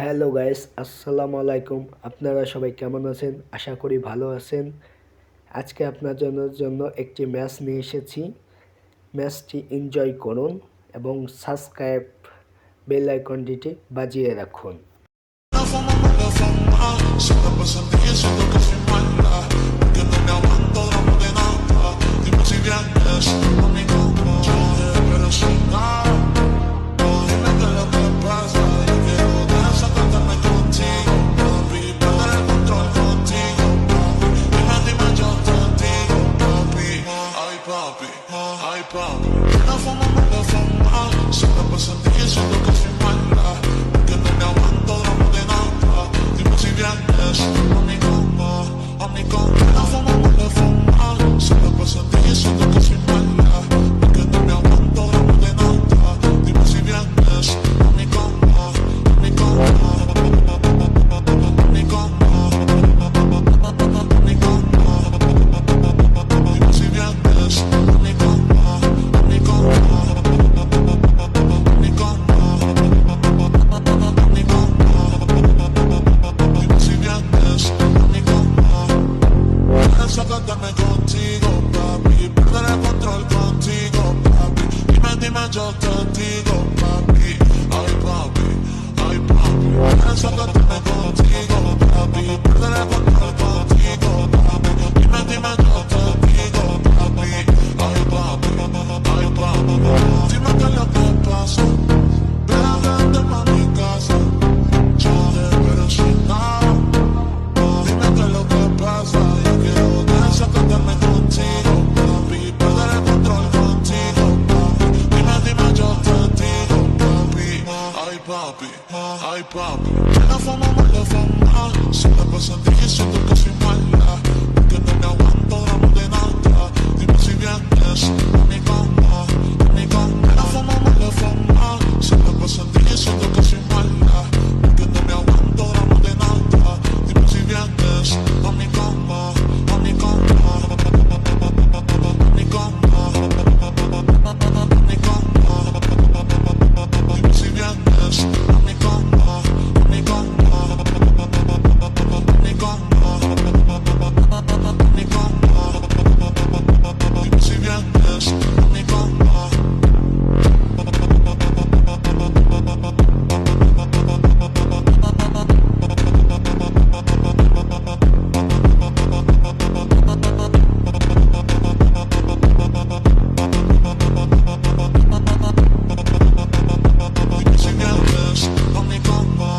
Hello guys, আসসালামু আলাইকুম। আপনারা সবাই কেমন আছেন? আশা করি ভালো আছেন। আজকে আপনার জন্য একটি ম্যাচ নিয়ে এসেছি। ম্যাচটি এনজয় করুন এবং সাবস্ক্রাইব বেল আইকনটি বাজিয়ে রাখুন। La fama no la fama, siempre presente y siento que soy mala, porque no me aguanto drama de nada, dime si vienes a mi cama, pero si no, dime qué es lo que pasa, yo quiero desatarme contigo, papi, perder el control contigo, papi, dime, yo te digo, papi, ay papi, ay papi. La fama no la fama, siempre presente y siento que soy mala, porque no me aguanto drama de nada, dime si vienes a mi cama, a mi cama. La fama no la fama, siempre presente y siento que soy mala, porque no me aguanto drama de nada, dime si vienes a mi cama, a mi cama, a mi cama, a mi cama, dime si vienes a mi cama, a mi cama. Sácateme contigo, papi, perder el control contigo, papi, dime, yo te digo, papi, ay papi, ay papi, sácateme contigo, papi, perder el control contigo, papi, dime, yo te digo, papi, ay papi, dime qué es lo que pasa, ven a verte pa' mi casa, yo pero si no, dime qué es lo que pasa, yo quiero desatarme contigo, papi, perder el control contigo, papi, dime, yo te digo, papi, ay papi, ay papi. La fama no la fama, siempre presente y siento que soy mala, porque no me aguanto drama de nada, dime si vienes a mi cama, a mi cama. La fama no la fama, siempre presente y siento que soy mala.